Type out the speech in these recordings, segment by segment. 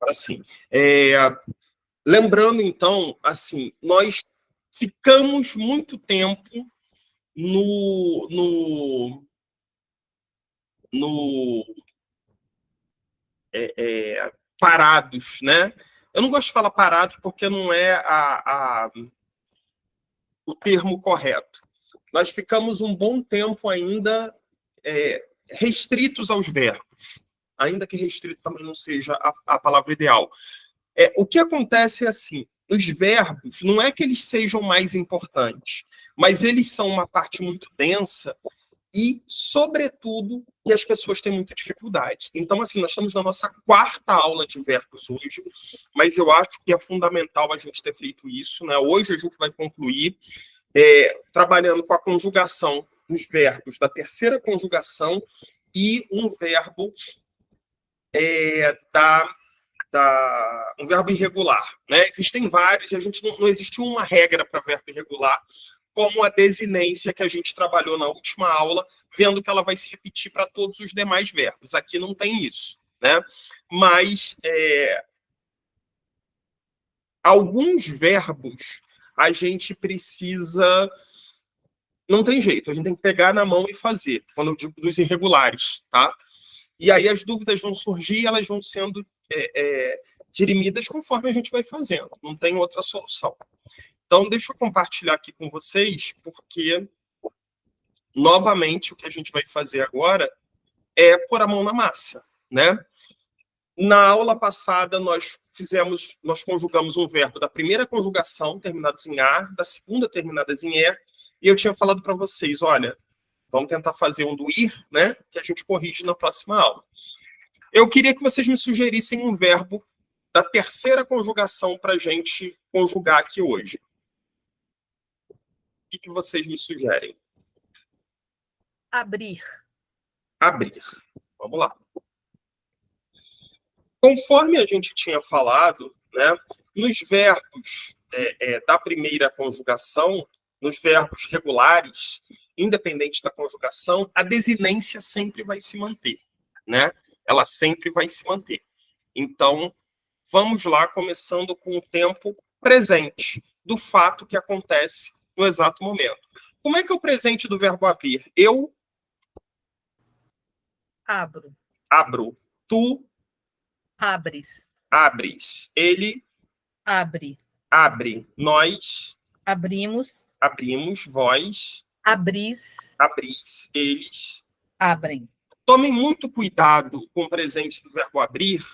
Agora sim. Lembrando, então, assim, nós ficamos muito tempo no parados, né? Eu não gosto de falar parados porque não é o termo correto. Nós ficamos um bom tempo ainda restritos aos verbos, ainda que restrito também não seja a palavra ideal. O que acontece é assim, os verbos, não é que eles sejam mais importantes, mas eles são uma parte muito densa e, sobretudo, que as pessoas têm muita dificuldade. Então, assim, nós estamos na nossa quarta aula de verbos hoje, mas eu acho que é fundamental a gente ter feito isso, né? Hoje a gente vai concluir trabalhando com a conjugação dos verbos da terceira conjugação e um verbo um verbo irregular, né? Existem vários, e a gente não existe uma regra para verbo irregular, como a desinência que a gente trabalhou na última aula, vendo que ela vai se repetir para todos os demais verbos. Aqui não tem isso, né? Mas alguns verbos a gente precisa. Não tem jeito, a gente tem que pegar na mão e fazer, quando eu digo dos irregulares, tá? E aí as dúvidas vão surgir e elas vão sendo dirimidas conforme a gente vai fazendo. Não tem outra solução. Então, deixa eu compartilhar aqui com vocês, porque, novamente, o que a gente vai fazer agora é pôr a mão na massa, né? Na aula passada, nós conjugamos um verbo da primeira conjugação, terminados em A, da segunda, terminadas em E, e eu tinha falado para vocês, olha, vamos tentar fazer um do ir, né? Que a gente corrige na próxima aula. Eu queria que vocês me sugerissem um verbo da terceira conjugação para a gente conjugar aqui hoje. O que vocês me sugerem? Abrir. Abrir. Vamos lá. Conforme a gente tinha falado, né, nos verbos da primeira conjugação, nos verbos regulares, independente da conjugação, a desinência sempre vai se manter, né? Ela sempre vai se manter. Então, vamos lá, começando com o tempo presente, do fato que acontece no exato momento. Como é que é o presente do verbo abrir? Eu abro. Abro. Tu abres. Abres. Ele abre. Abre. Nós abrimos. Abrimos. Vós abris. Abris. Eles abrem. Tomem muito cuidado com o presente do verbo abrir,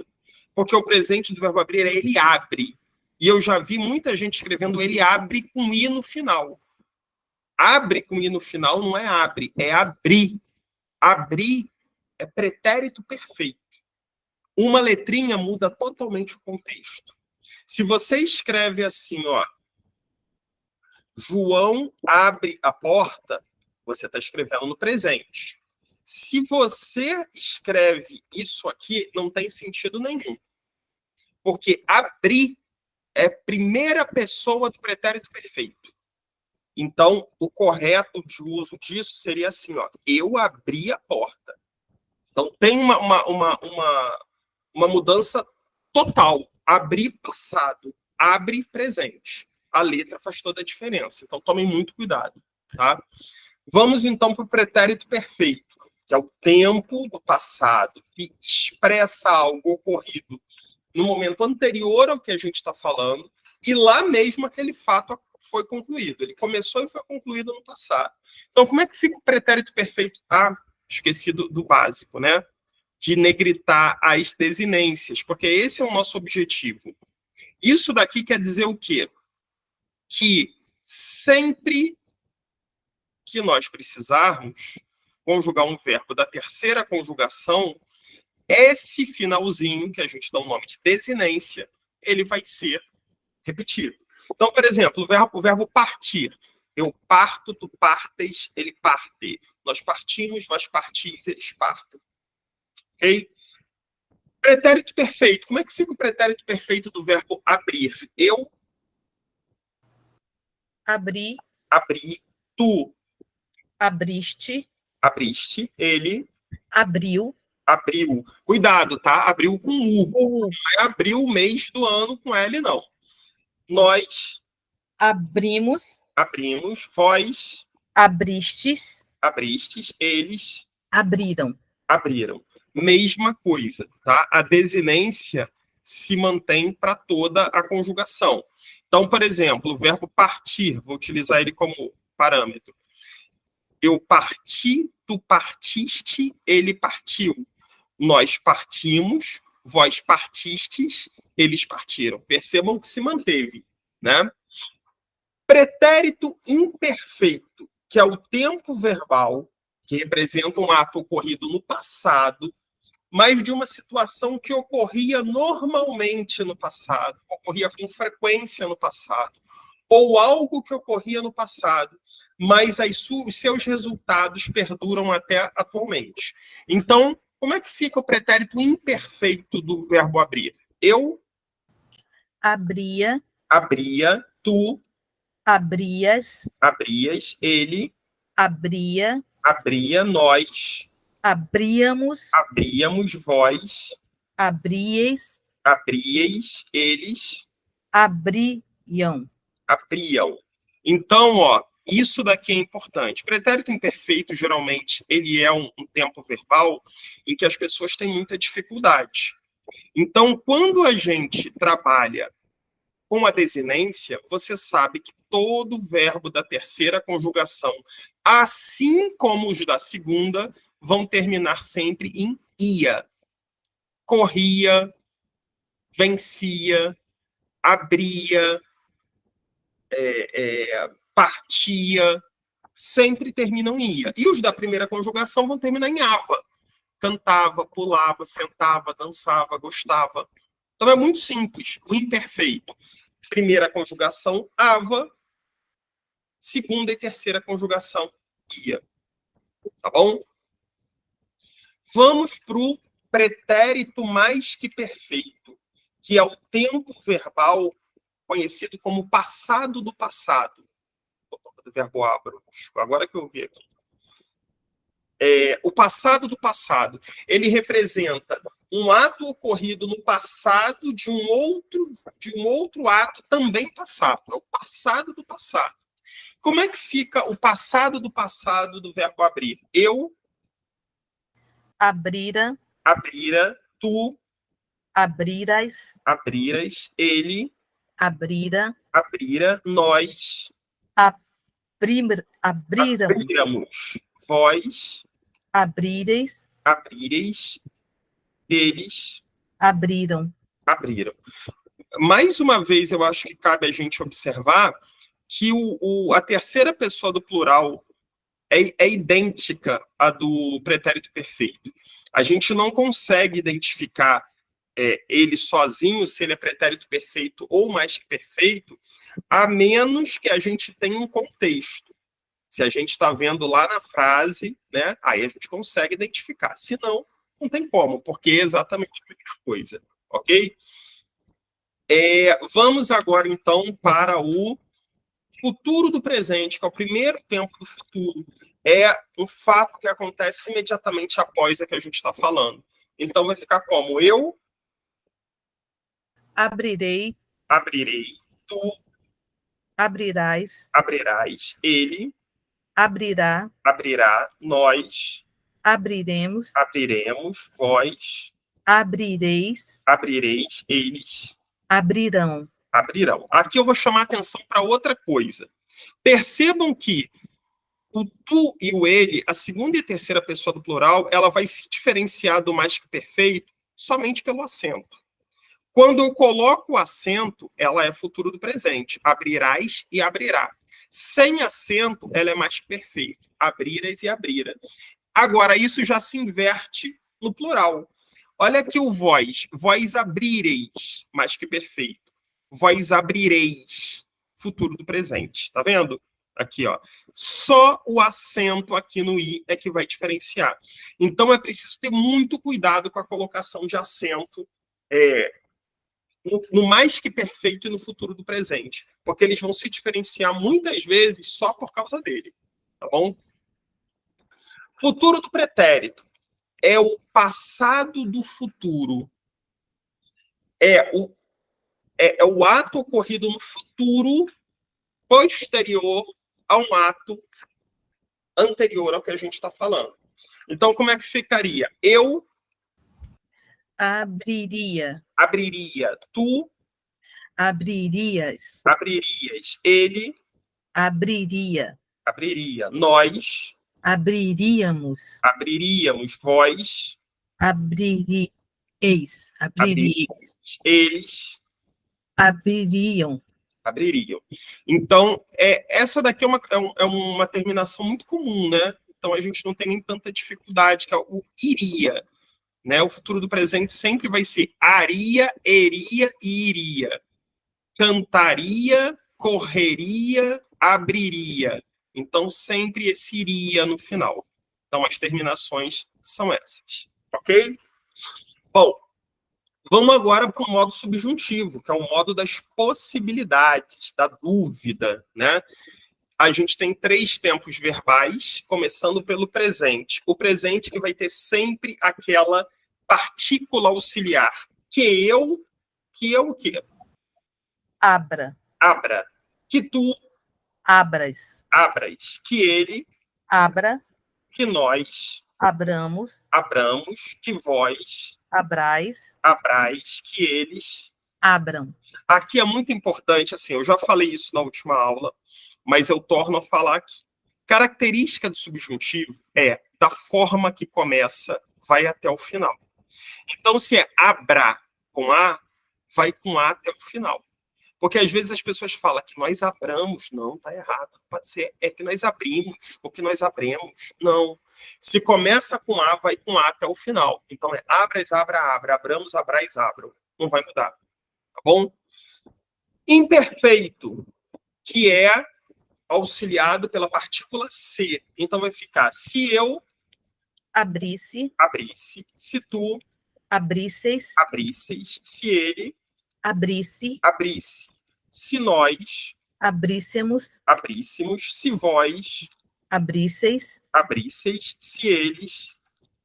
porque o presente do verbo abrir é ele abre. E eu já vi muita gente escrevendo ele abre com i no final. Abre com i no final não é abre, é abrir. Abrir é pretérito perfeito. Uma letrinha muda totalmente o contexto. Se você escreve assim, ó, João abre a porta, você está escrevendo no presente. Se você escreve isso aqui, não tem sentido nenhum. Porque abrir é primeira pessoa do pretérito perfeito. Então, o correto de uso disso seria assim, ó, eu abri a porta. Então, tem uma mudança total. Abrir passado, abre presente. A letra faz toda a diferença. Então, tomem muito cuidado, tá? Vamos, então, para o pretérito perfeito, que é o tempo do passado, que expressa algo ocorrido no momento anterior ao que a gente está falando, e lá mesmo aquele fato foi concluído. Ele começou e foi concluído no passado. Então, como é que fica o pretérito perfeito? Ah, esqueci do básico, né? De negritar as desinências, porque esse é o nosso objetivo. Isso daqui quer dizer o quê? Que sempre que nós precisarmos conjugar um verbo da terceira conjugação, esse finalzinho, que a gente dá o nome de desinência, ele vai ser repetido. Então, por exemplo, o verbo partir. Eu parto, tu partes, ele parte. Nós partimos, vós partis, eles partem. Ok? Pretérito perfeito. Como é que fica o pretérito perfeito do verbo abrir? Eu abri. Abri. Tu Abriste. Abriste. Ele abriu. Abril. Cuidado, tá? Abril com U. U. Não é abril o mês do ano com L, não. Nós Abrimos. abrimos, vós Abristes. abristes, eles Abriram. abriram. Mesma coisa, tá? A desinência se mantém para toda a conjugação. Então, por exemplo, o verbo partir, vou utilizar ele como parâmetro. Eu parti, tu partiste, ele partiu. Nós partimos, vós partistes, eles partiram. Percebam que se manteve, né? Pretérito imperfeito, que é o tempo verbal, que representa um ato ocorrido no passado, mas de uma situação que ocorria normalmente no passado, ocorria com frequência no passado, ou algo que ocorria no passado, mas os seus resultados perduram até atualmente. Então, como é que fica o pretérito imperfeito do verbo abrir? Eu Abria. abria, tu Abrias. abrias, ele Abria. abria, nós Abríamos. abríamos, vós Abríeis. abríeis, eles Abriam. abriam. Então, ó, isso daqui é importante. Pretérito imperfeito, geralmente, ele é um tempo verbal em que as pessoas têm muita dificuldade. Então, quando a gente trabalha com a desinência, você sabe que todo verbo da terceira conjugação, assim como os da segunda, vão terminar sempre em ia. Corria, vencia, abria, partia, sempre terminam em ia. E os da primeira conjugação vão terminar em ava. Cantava, pulava, sentava, dançava, gostava. Então é muito simples, o imperfeito. Primeira conjugação, ava. Segunda e terceira conjugação, ia. Tá bom? Vamos para o pretérito mais que perfeito, que é o tempo verbal conhecido como passado do passado. Do verbo abro. Agora que eu vi aqui. O passado do passado. Ele representa um ato ocorrido no passado de um outro ato também passado. É o passado do passado. Como é que fica o passado do passado do verbo abrir? Eu Abrira. abrira, tu Abriras. abriras, ele Abrira. abrira, nós Abríramos. abriramos, vós Abrireis. abrireis, eles Abriram. abriram. Mais uma vez, eu acho que cabe a gente observar que a terceira pessoa do plural é idêntica à do pretérito perfeito. A gente não consegue identificar ele sozinho, se ele é pretérito perfeito ou mais que perfeito, a menos que a gente tenha um contexto. Se a gente está vendo lá na frase, né, aí a gente consegue identificar. Se não, não tem como, porque é exatamente a mesma coisa. Ok? Vamos agora, então, para o futuro do presente, que é o primeiro tempo do futuro. É um fato que acontece imediatamente após a que a gente está falando. Então, vai ficar como? Eu Abrirei. abrirei, tu Abrirás. abrirás, ele Abrirá. abrirá, nós Abriremos. abriremos, vós Abrireis. abrireis, eles Abrirão. abrirão. Aqui eu vou chamar a atenção para outra coisa. Percebam que o tu e o ele, a segunda e a terceira pessoa do plural, ela vai se diferenciar do mais que perfeito somente pelo acento. Quando eu coloco o acento, ela é futuro do presente. Abrirás e abrirá. Sem acento, ela é mais que perfeito. Abriras e abrira. Agora, isso já se inverte no plural. Olha aqui o vós. Vós abrireis, mais que perfeito. Vós abrireis, futuro do presente. Tá vendo? Aqui, ó. Só o acento aqui no i é que vai diferenciar. Então, é preciso ter muito cuidado com a colocação de acento no mais que perfeito e no futuro do presente. Porque eles vão se diferenciar muitas vezes só por causa dele. Tá bom? Futuro do pretérito. é o passado do futuro. É o ato ocorrido no futuro posterior a um ato anterior ao que a gente está falando. Então, como é que ficaria? Eu abriria, abriria, tu abririas, abririas, ele abriria, abriria, nós abriríamos, abriríamos, vós abriríeis, eles abririam, abririam. Então, essa daqui é uma terminação muito comum, né? Então, a gente não tem nem tanta dificuldade, que é o iria. Né? O futuro do presente sempre vai ser aria, eria e iria. Cantaria, correria, abriria. Então, sempre esse iria no final. Então, as terminações são essas. Ok? Bom, vamos agora para o modo subjuntivo, que é o modo das possibilidades, da dúvida, né? A gente tem 3 tempos verbais, começando pelo presente. O presente que vai ter sempre aquela partícula auxiliar. Que o quê? abra, Abra. Que tu abras, abras. Que ele, abra, que nós abramos, abramos. Que vós abrais, abrais. Que eles. abram. Aqui é muito importante, assim, eu já falei isso na última aula, mas eu torno a falar aqui. Característica do subjuntivo é da forma que começa, vai até o final. Então, se é abra com A, vai com A até o final. Porque às vezes as pessoas falam que nós abramos. Não, tá errado. Pode ser que nós abrimos, ou que nós abremos. Não. Se começa com A, vai com A até o final. Então é abras, abra, abra, abramos, abrais, abram. Não vai mudar. Tá bom? Imperfeito, que é auxiliado pela partícula C. Então vai ficar se eu Abrisse, abrisse, se tu abrisseis, abrisseis, se ele abrisse, abrisse, se nós abríssemos, abríssemos, se vós abrisseis, abrisseis, se eles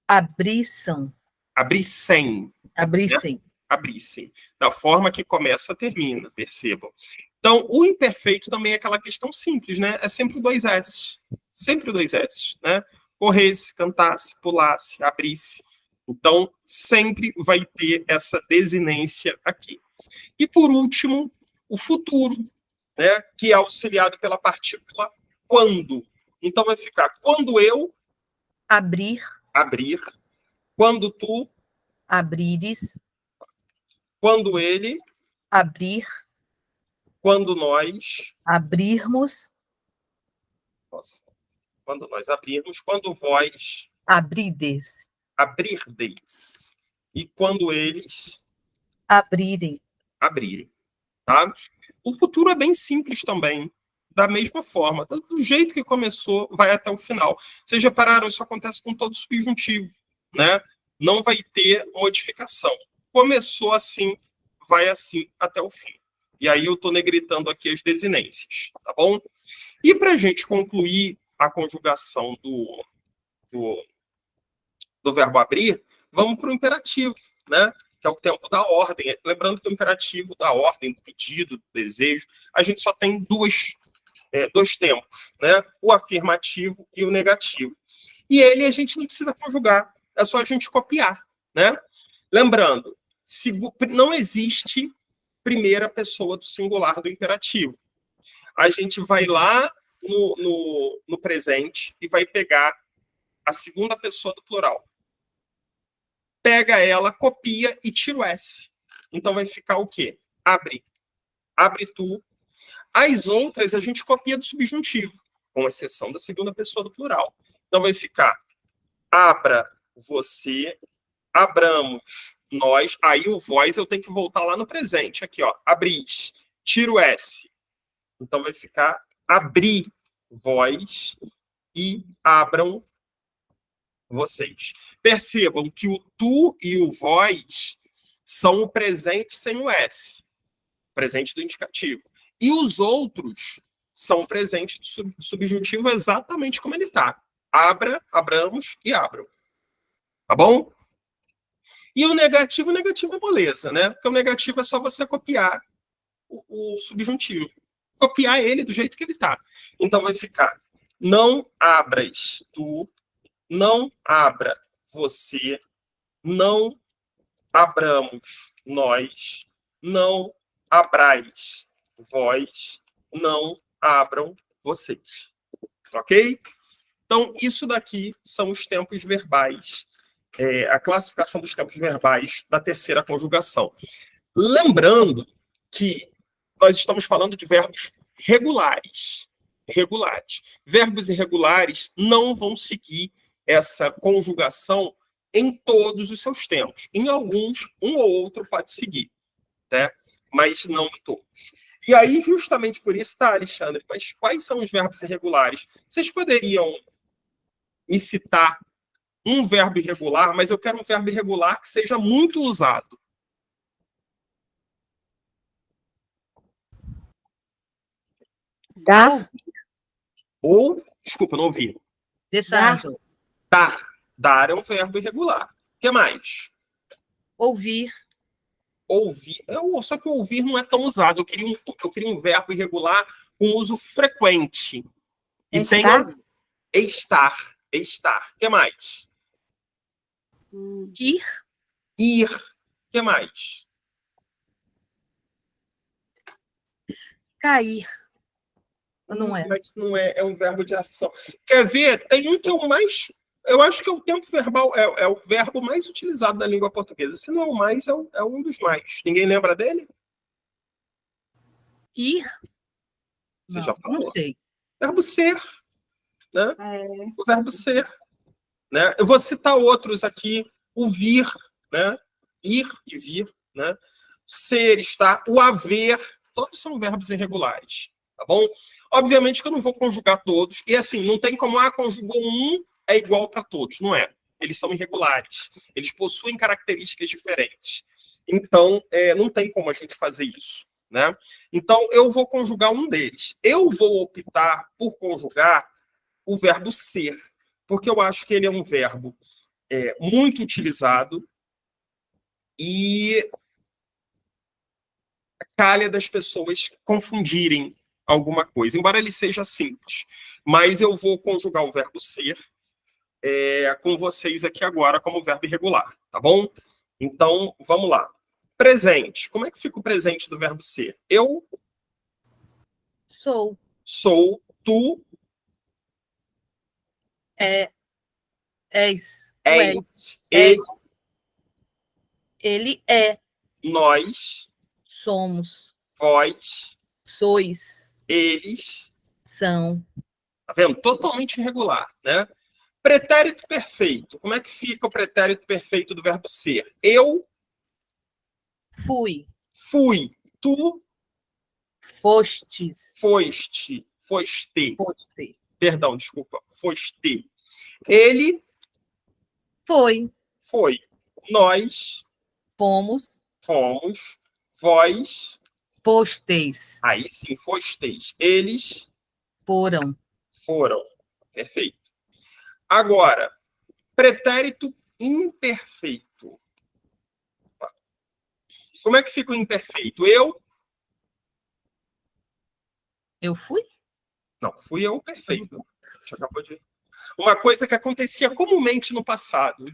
abriçam, abrissem, né? abrissem. Abrissem. Da forma que começa, termina, percebam. Então, o imperfeito também é aquela questão simples, né? É sempre 2 S. Sempre 2 S, né? Corresse, cantasse, pulasse, abrisse. Então, sempre vai ter essa desinência aqui. E, por último, o futuro, né? Que é auxiliado pela partícula quando. Então, vai ficar quando eu Abrir, abrir, quando tu, abrires, quando ele, abrir, quando nós, abrirmos, nossa, quando nós abrirmos, quando vós abrides, abrirdeis e quando eles abrirem. abrirem, tá? O futuro é bem simples também, da mesma forma, do jeito que começou, vai até o final. Vocês repararam, isso acontece com todo subjuntivo, né? Não vai ter modificação. Começou assim, vai assim até o fim. E aí eu estou negritando aqui as desinências, tá bom? E para a gente concluir a conjugação do verbo abrir, vamos para o imperativo, né? Que é o tempo da ordem. Lembrando que o imperativo da ordem, do pedido, do desejo, a gente só tem dois tempos, né? O afirmativo e o negativo. E ele a gente não precisa conjugar, é só a gente copiar, né? Lembrando, não existe primeira pessoa do singular do imperativo. A gente vai lá no presente e vai pegar a segunda pessoa do plural. Pega ela, copia e tira o S. Então vai ficar o quê? Abre. Abre tu. As outras a gente copia do subjuntivo, com exceção da segunda pessoa do plural. Então vai ficar abra você, abramos nós. Aí o vós eu tenho que voltar lá no presente. Aqui, ó. Abris. Tira o S. Então vai ficar abri vós e abram vocês. Percebam que o tu e o vós são o presente sem o S, presente do indicativo. E os outros são o presente do subjuntivo exatamente como ele está. Abra, abramos e abram. Tá bom? E o negativo é moleza, né? Porque o negativo é só você copiar o subjuntivo. Copiar ele do jeito que ele está. Então vai ficar: não abras tu, não abra você, não abramos nós, não abrais vós, não abram vocês. Ok? Então, isso daqui são os tempos verbais, a classificação dos tempos verbais da terceira conjugação. Lembrando que nós estamos falando de verbos regulares. Regulares. Verbos irregulares não vão seguir essa conjugação em todos os seus tempos. Em alguns, um ou outro pode seguir, né? Mas não em todos. E aí, justamente por isso, tá, Alexandre, mas quais são os verbos irregulares? Vocês poderiam me citar um verbo irregular, mas eu quero um verbo irregular que seja muito usado. Dar. Ou, desculpa, não ouvi. Deixar, Dar. Jô. Dar. Dar é um verbo irregular. O que mais? Ouvir. Ouvir. Só que ouvir não é tão usado. Eu queria um verbo irregular com uso frequente. E Estar. tem estar. Estar. O que mais? Ir. Ir. O que mais? Cair. Não é. Mas não é, é um verbo de ação. Quer ver? Tem um que é o mais. Eu acho que é o tempo verbal, é o verbo mais utilizado da língua portuguesa. Se não é o mais, é um dos mais. Ninguém lembra dele? Ir. Você Não, já falou. não sei. Verbo ser. Né? É. O verbo ser. Né? Eu vou citar outros aqui. O vir. Né? Ir e vir. Né? Ser, estar. O haver. Todos são verbos irregulares. Tá bom? Obviamente que eu não vou conjugar todos. E assim, não tem como, conjugou um, é igual para todos. Não é. Eles são irregulares. Eles possuem características diferentes. Então, não tem como a gente fazer isso. Né? Então, eu vou conjugar um deles. Eu vou optar por conjugar o verbo ser, porque eu acho que ele é um verbo muito utilizado e calha das pessoas confundirem alguma coisa, embora ele seja simples. Mas eu vou conjugar o verbo ser com vocês aqui agora como verbo irregular, tá bom? Então, vamos lá. Presente. Como é que fica o presente do verbo ser? Eu Sou. sou, tu És. Tu és, és. Ele é. nós, Somos. vós, Sois. eles. São. Tá vendo? Totalmente irregular, né? Pretérito perfeito. Como é que fica o pretérito perfeito do verbo ser? Eu Fui. fui, tu Fostes. foste, Foste. perdão, desculpa, foste. Ele Foi. foi, nós Fomos. fomos, vós, Fostes. aí sim, fosteis, eles Foram. foram. Perfeito. Agora, pretérito imperfeito. Como é que fica o imperfeito? Eu fui? Não, fui eu perfeito. Já acabou de... Uma coisa que acontecia comumente no passado.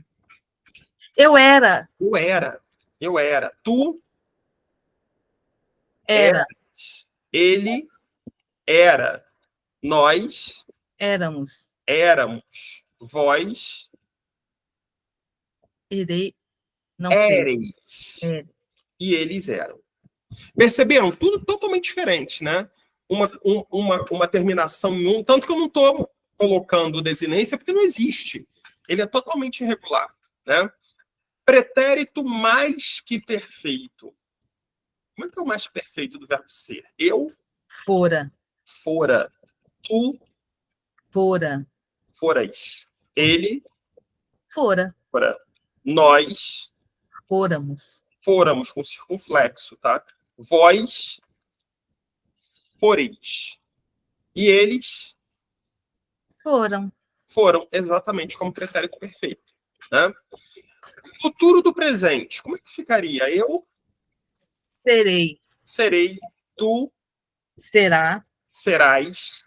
Eu era. Eu era. Tu Era. eras. Ele era. Nós Éramos. éramos. Vós Irei. Não sei. éreis. É. E eles eram. Perceberam? Tudo totalmente diferente, né? Uma terminação em um. Tanto que eu não estou colocando desinência porque não existe. Ele é totalmente irregular, né? Pretérito mais que perfeito. Como é que é o mais perfeito do verbo ser? Eu Fora. fora. Tu Fora. forais. Ele Fora. fora. Nós Fôramos. fôramos com circunflexo, tá? Vós foreis. E eles Foram. foram exatamente como pretérito perfeito, né? Futuro do presente, como é que ficaria? Eu Serei. serei, tu Será. serás,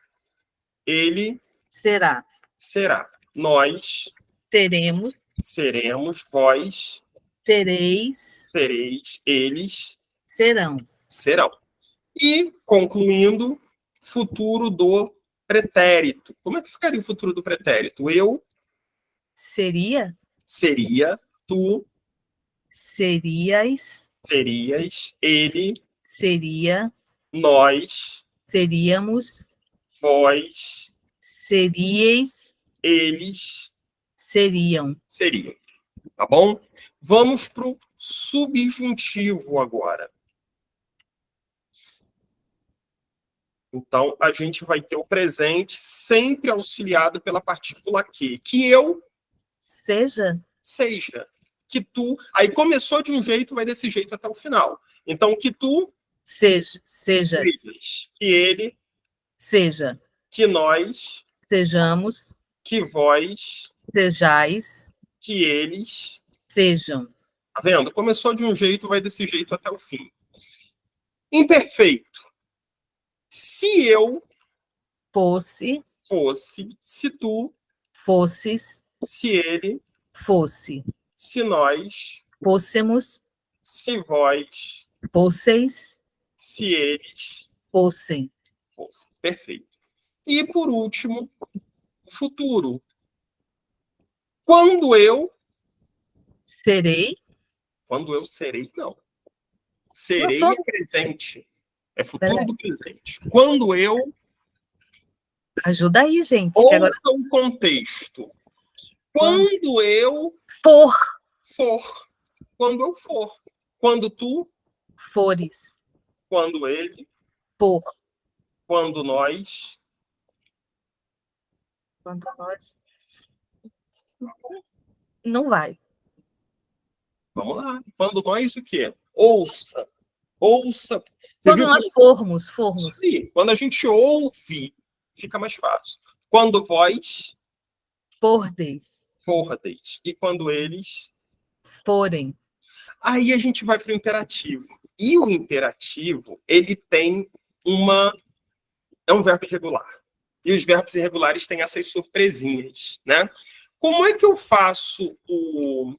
ele Será. será, nós Seremos. seremos, vós Sereis. sereis, eles Serão. serão. E, concluindo, futuro do pretérito. Como é que ficaria o futuro do pretérito? Eu Seria. seria, tu Serias. serias, ele, Seria. nós, Seríamos. vós, Seríeis. eles Seriam. seriam. Tá bom? Vamos para o subjuntivo agora. Então, a gente vai ter o presente sempre auxiliado pela partícula que eu Seja. seja, que tu. Aí começou de um jeito, vai desse jeito até o final. Então, que tu Seja. Sejas. sejas, que ele, Seja. que nós, Sejamos. que vós, Sejais. que eles. Sejam. Tá vendo? Começou de um jeito, vai desse jeito até o fim. Imperfeito. Se eu Fosse. fosse, se tu, Fosses. se ele, Fosse. se nós, Fôssemos. se vós, Fosseis. se eles Fossem. fossem. Perfeito. E, por último, o futuro. Quando eu. Serei. Quando eu serei, não. Eu Serei sou- é presente. É futuro do presente. Quando eu. Ajuda aí, gente. Que agora Ouça o contexto. Quando eu for. for. Quando eu for. Quando tu. Fores. Quando ele. Por. Quando nós. Quando nós. Não vai. Vamos lá. Quando nós o quê? Ouça. Ouça. Você Quando viu nós como... formos. Sim. Quando a gente ouve, fica mais fácil. Quando vós Fordes. fordes. E quando eles. Forem. Aí a gente vai para o imperativo. E o imperativo, ele tem uma. É um verbo irregular. E os verbos irregulares têm essas surpresinhas, né? Como é que eu faço o...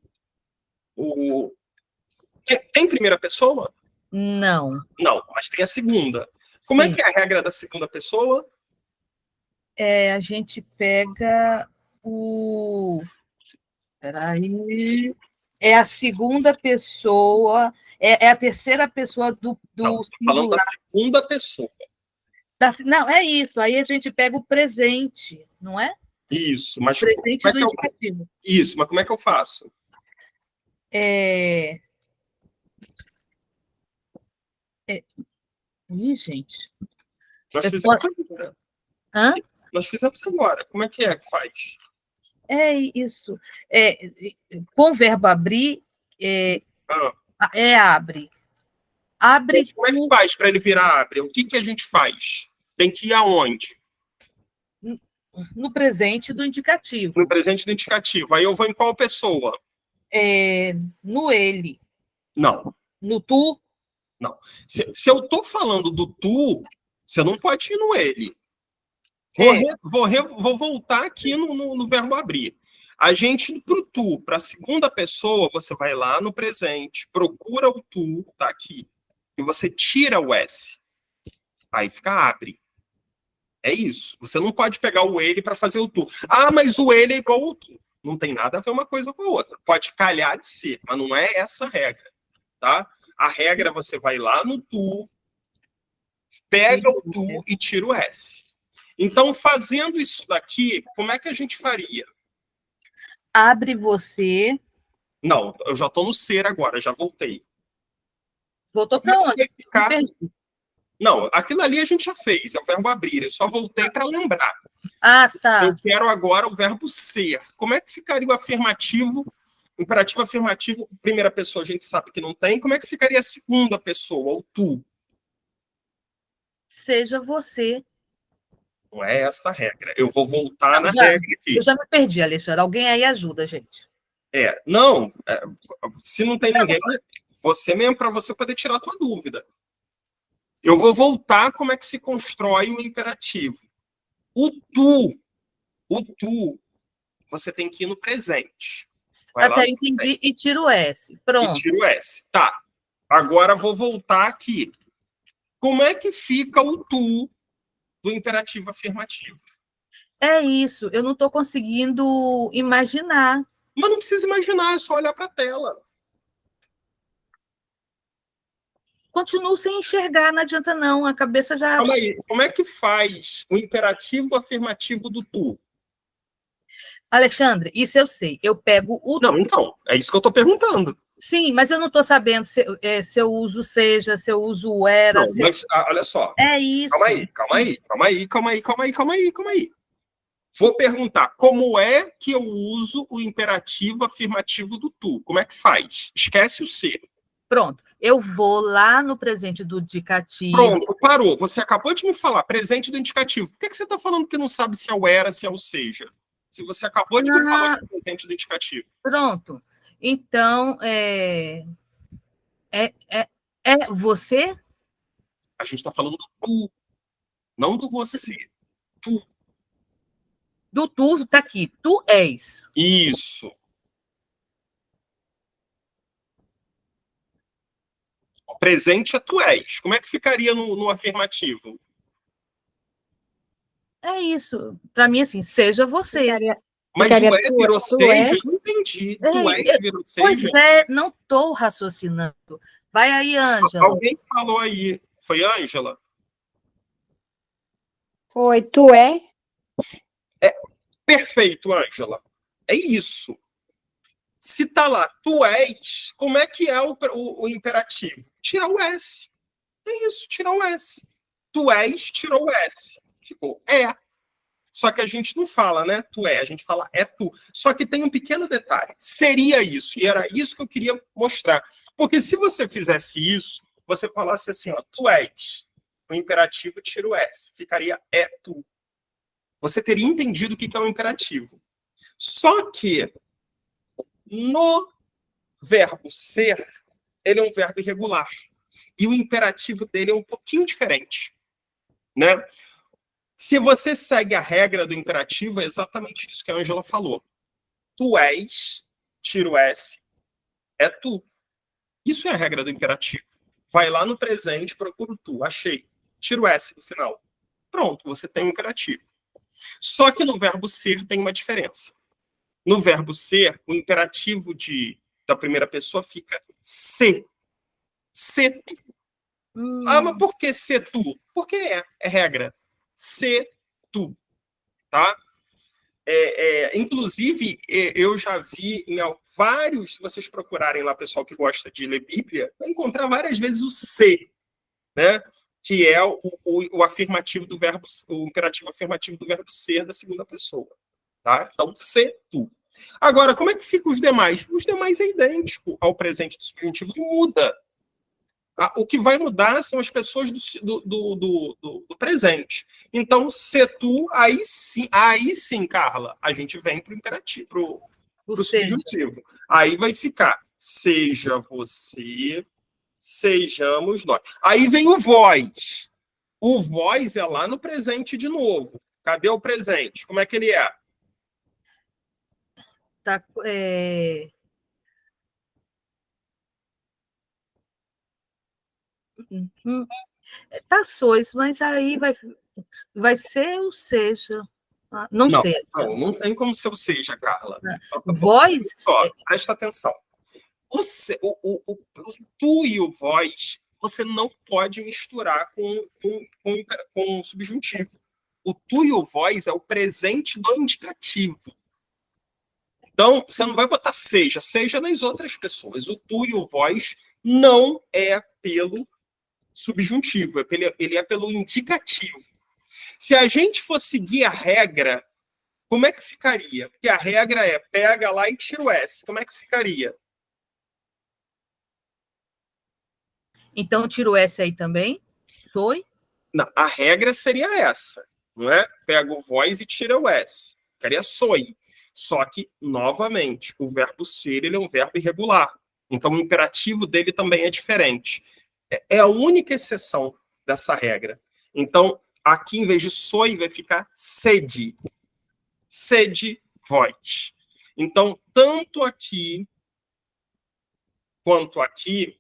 Tem primeira pessoa? Não. Não, mas tem a segunda. Como Sim. é que é a regra da segunda pessoa? A gente pega o. Peraí. É a segunda pessoa. É a terceira pessoa do Não, estou falando da singular. segunda pessoa. Não, é isso. Aí a gente pega o presente, não é? Isso, mas Presente como é do que eu... indicativo. Isso, mas como é que eu faço? Ih, gente. Nós Eu fizemos posso- agora. Hã? Nós fizemos agora. Como é que faz? É isso. Com o verbo abrir, Ah, abre. Abre como é que faz para ele virar abre? O que a gente faz? Tem que ir aonde? no presente do indicativo. No presente do indicativo. Aí eu vou em qual pessoa? No ele. Não. No tu. Não. Se eu estou falando do tu, você não pode ir no ele. Vou voltar aqui no verbo abrir. A gente, para o tu, para a segunda pessoa, você vai lá no presente, procura o tu, tá aqui, e você tira o S. Aí fica abre. É isso. Você não pode pegar o ele para fazer o tu. Ah, mas o ele é igual ao tu. Não tem nada a ver uma coisa com a outra. Pode calhar de ser, mas não é essa a regra, tá? A regra, você vai lá no tu, pega o tu e tira o S. Então, fazendo isso daqui, como é que a gente faria? Abre você. Não, eu já estou no ser agora, já voltei. Voltou para onde? Ficar... Não, aquilo ali a gente já fez, é o verbo abrir. Eu só voltei para lembrar. Ah, tá. Eu quero agora o verbo ser. Como é que ficaria o afirmativo? Imperativo afirmativo, primeira pessoa a gente sabe que não tem. Como é que ficaria a segunda pessoa, ou tu? Seja você. Não é essa a regra. Eu vou voltar na regra aqui. Eu já me perdi, Alexandre. Alguém aí ajuda, gente. Não, se não tem ninguém, você mesmo, para você poder tirar a tua dúvida. Eu vou voltar como é que se constrói o imperativo. O tu, você tem que ir no presente. Até entendi e tiro o S. Pronto. E tiro o S. Tá. Agora vou voltar aqui. Como é que fica o tu do imperativo afirmativo? É isso. Eu não estou conseguindo imaginar. Mas não precisa imaginar, é só olhar para a tela. Continuo sem enxergar, não adianta não. A cabeça já... Calma aí. Como é que faz o imperativo afirmativo do tu? Alexandre, isso eu sei. Eu pego o... Não, então, é isso que eu estou perguntando. Sim, mas eu não estou sabendo se eu uso seja, se eu uso o era. Não, mas olha só. É isso. Calma aí. Vou perguntar, como é que eu uso o imperativo afirmativo do tu? Como é que faz? Esquece o ser. Pronto. Eu vou lá no presente do indicativo. Pronto, parou. Você acabou de me falar, presente do indicativo. Por que você está falando que não sabe se é o era, se é o seja? Se você acabou de me falar que é presente do indicativo. Pronto. Então, é você? A gente está falando do tu, não do você. Tu. Do tu está aqui. Tu és. Isso. O presente é tu és. Como é que ficaria no afirmativo? É isso. Para mim, assim, seja você. Mas o é virou seja? Eu não entendi. Tu é virou seja? Pois é, não estou raciocinando. Vai aí, Ângela. Alguém falou aí. Foi Ângela? Foi, tu é? Perfeito, Ângela. É isso. Se tá lá, tu és, como é que é o imperativo? Tirar o S. É isso, tirar o S. Tu és, tirou o S. Ficou é. Só que a gente não fala, né? Tu é, a gente fala é tu. Só que tem um pequeno detalhe. Seria isso, e era isso que eu queria mostrar. Porque se você fizesse isso, você falasse assim, ó, tu és. O imperativo tira o S. Ficaria é tu. Você teria entendido o que é o imperativo. Só que no verbo ser, ele é um verbo irregular. E o imperativo dele é um pouquinho diferente, né? Se você segue a regra do imperativo, é exatamente isso que a Ângela falou. Tu és, tira o S, é tu. Isso é a regra do imperativo. Vai lá no presente, procura o tu, achei. Tira o S no final. Pronto, você tem um imperativo. Só que no verbo ser tem uma diferença. No verbo ser, o imperativo da primeira pessoa fica se. Se tu. Mas por que se tu? Porque é regra. Se tu. Tá? Inclusive, eu já vi em vários, se vocês procurarem lá, pessoal que gosta de ler Bíblia, vai encontrar várias vezes o se, né? Que é o afirmativo do verbo, o imperativo afirmativo do verbo ser da segunda pessoa. Tá? Então, se tu. Agora, como é que ficam os demais? Os demais é idêntico ao presente do subjuntivo e muda. O que vai mudar são as pessoas do presente. Então, se tu, aí sim, Carla, a gente vem para o imperativo, para o subjuntivo. Aí vai ficar, seja você, sejamos nós. Aí vem o vós. O vós é lá no presente de novo. Cadê o presente? Como é que ele é? Tá, tá sois, mas aí vai ser ou seja. Não sei. Não tem como ser o seja, Carla. Voz? Só, presta atenção. O tu e o vós, você não pode misturar com o subjuntivo. O tu e o vós é o presente do indicativo. Então, você não vai botar seja nas outras pessoas. O tu e o vós não é pelo subjuntivo, ele é pelo indicativo. Se a gente for seguir a regra, como é que ficaria? Porque a regra é pega lá e tira o S. Como é que ficaria? Então, tira o S aí também? Foi? Não, a regra seria essa, não é? Pega o vós e tira o S. Ficaria soy. Só que, novamente, o verbo ser ele é um verbo irregular. Então, o imperativo dele também é diferente. É a única exceção dessa regra. Então, aqui, em vez de soe, vai ficar sede. Sede vós. Então, tanto aqui quanto aqui,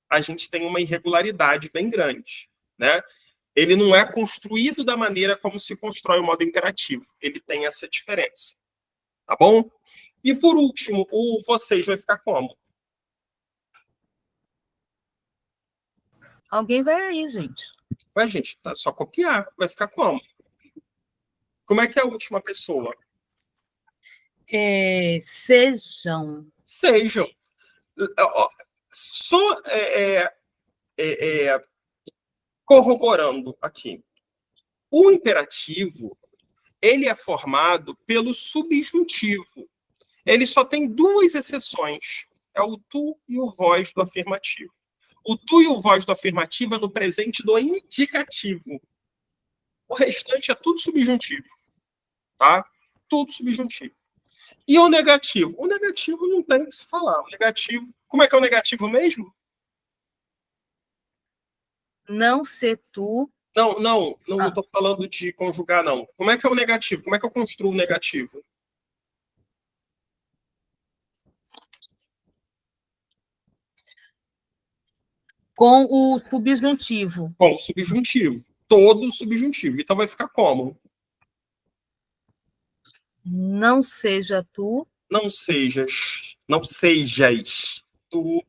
a gente tem uma irregularidade bem grande, né? Ele não é construído da maneira como se constrói o modo imperativo. Ele tem essa diferença. Tá bom? E por último, o vocês vai ficar como? Alguém vai aí, gente. Ué, gente, tá só copiar. Vai ficar como? Como é que é a última pessoa? Sejam. Sejam. Só corroborando aqui. O imperativo, ele é formado pelo subjuntivo. Ele só tem duas exceções. É o tu e o vós do afirmativo. O tu e o vós do afirmativo é no presente do indicativo. O restante é tudo subjuntivo. Tá? Tudo subjuntivo. E o negativo? O negativo não tem o que se falar. O negativo. Como é que é o negativo mesmo? Não ser tu. Não estou falando de conjugar, não. Como é que é o negativo? Como é que eu construo o negativo? Com o subjuntivo. Com o subjuntivo. Todo subjuntivo. Então vai ficar como? Não seja tu. Não sejas tu,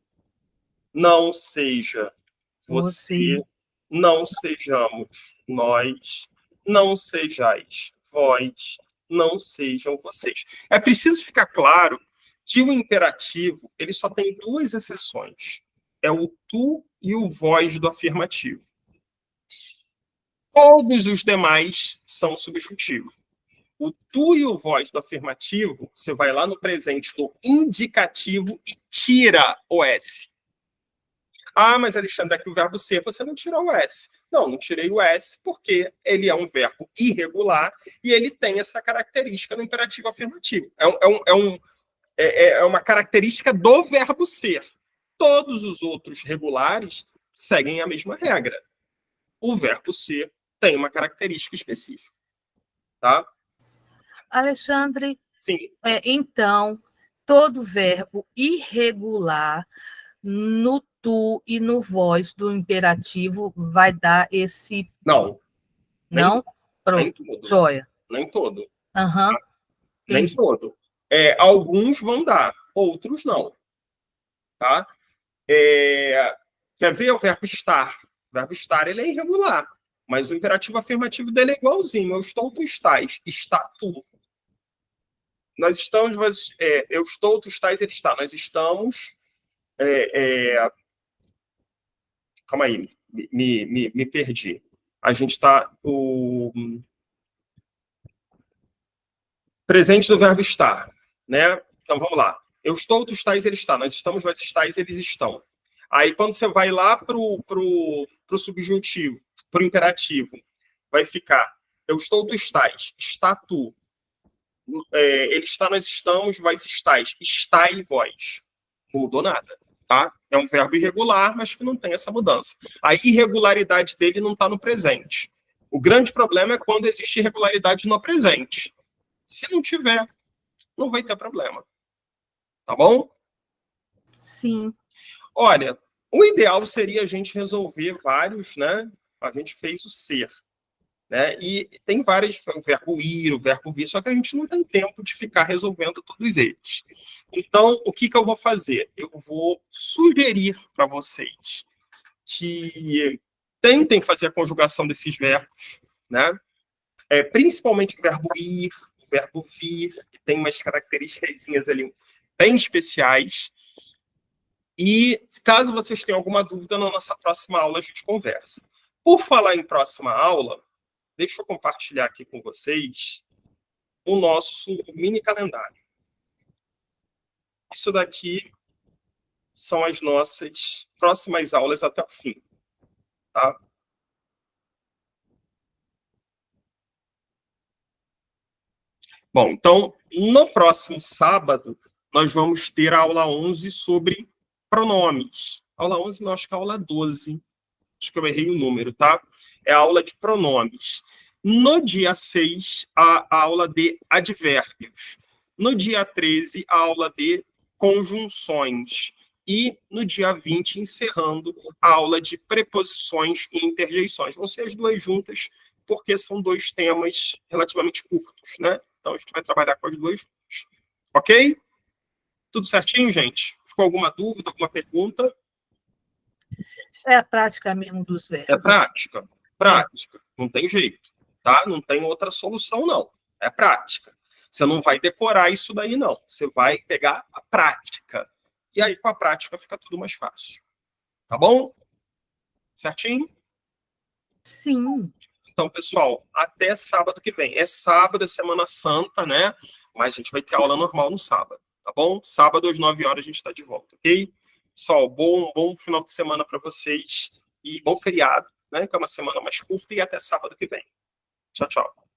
não seja você, Você. não sejamos nós, não sejais vós, não sejam vocês. É preciso ficar claro que o imperativo ele só tem duas exceções. É o tu e o vós do afirmativo. Todos os demais são subjuntivos. O tu e o vós do afirmativo, você vai lá no presente do indicativo e tira o S. Ah, mas Alexandre, aqui o verbo ser, você não tirou o S. Não tirei o S porque ele é um verbo irregular e ele tem essa característica no imperativo afirmativo. É uma característica do verbo ser. Todos os outros regulares seguem a mesma regra. O verbo ser tem uma característica específica. Tá? Alexandre, Sim. então, todo verbo irregular no tu e no vós do imperativo vai dar esse. Não. Não? Nem Pronto. todo. Joia. Nem todo. Uhum. Tá? Nem todo. Alguns vão dar, outros não. Tá? Quer ver o verbo estar? O verbo estar ele é irregular, mas o imperativo afirmativo dele é igualzinho. Eu estou, tu estás. Está tu. Nós estamos, eu estou, tu estás, ele está. Nós estamos. Calma aí, me perdi. A gente está. O presente do verbo estar, né? Então vamos lá. Eu estou, tu estás, ele está. Nós estamos, vós estáis, eles estão. Aí quando você vai lá pro subjuntivo, pro imperativo, vai ficar eu estou, tu estás, está tu. Ele está, nós estamos, vós estáis, está e vós. Não mudou nada, tá? É um verbo irregular, mas que não tem essa mudança. A irregularidade dele não está no presente. O grande problema é quando existe irregularidade no presente. Se não tiver, não vai ter problema. Tá bom? Sim. Olha, o ideal seria a gente resolver vários, né? A gente fez o ser, né? E tem vários, o verbo ir, o verbo vir, só que a gente não tem tempo de ficar resolvendo todos eles. Então, o que eu vou fazer? Eu vou sugerir para vocês que tentem fazer a conjugação desses verbos, né? Principalmente o verbo ir, o verbo vir, que tem umas características ali bem especiais. E caso vocês tenham alguma dúvida, na nossa próxima aula a gente conversa. Por falar em próxima aula, deixa eu compartilhar aqui com vocês o nosso mini calendário. Isso daqui são as nossas próximas aulas até o fim. Tá? Bom, então, no próximo sábado, nós vamos ter a aula 11 sobre pronomes. Aula 11, não, acho que é a aula 12. Acho que eu errei o número, tá? É a aula de pronomes. No dia 6, a aula de advérbios. No dia 13, a aula de conjunções. E no dia 20, encerrando a aula de preposições e interjeições. Vão ser as duas juntas, porque são dois temas relativamente curtos, né? Então, a gente vai trabalhar com as duas juntas. Ok? Tudo certinho, gente? Ficou alguma dúvida, alguma pergunta? É a prática mesmo dos É verbos. prática. Prática. Não tem jeito, tá? Não tem outra solução, não. É prática. Você não vai decorar isso daí, não. Você vai pegar a prática. E aí, com a prática, fica tudo mais fácil. Tá bom? Certinho? Sim. Então, pessoal, até sábado que vem. É sábado, é Semana Santa, né? Mas a gente vai ter aula normal no sábado, tá bom? Sábado às 9 horas a gente está de volta, ok? Pessoal, bom final de semana para vocês e bom feriado, né? Que é uma semana mais curta e até sábado que vem. Tchau, tchau.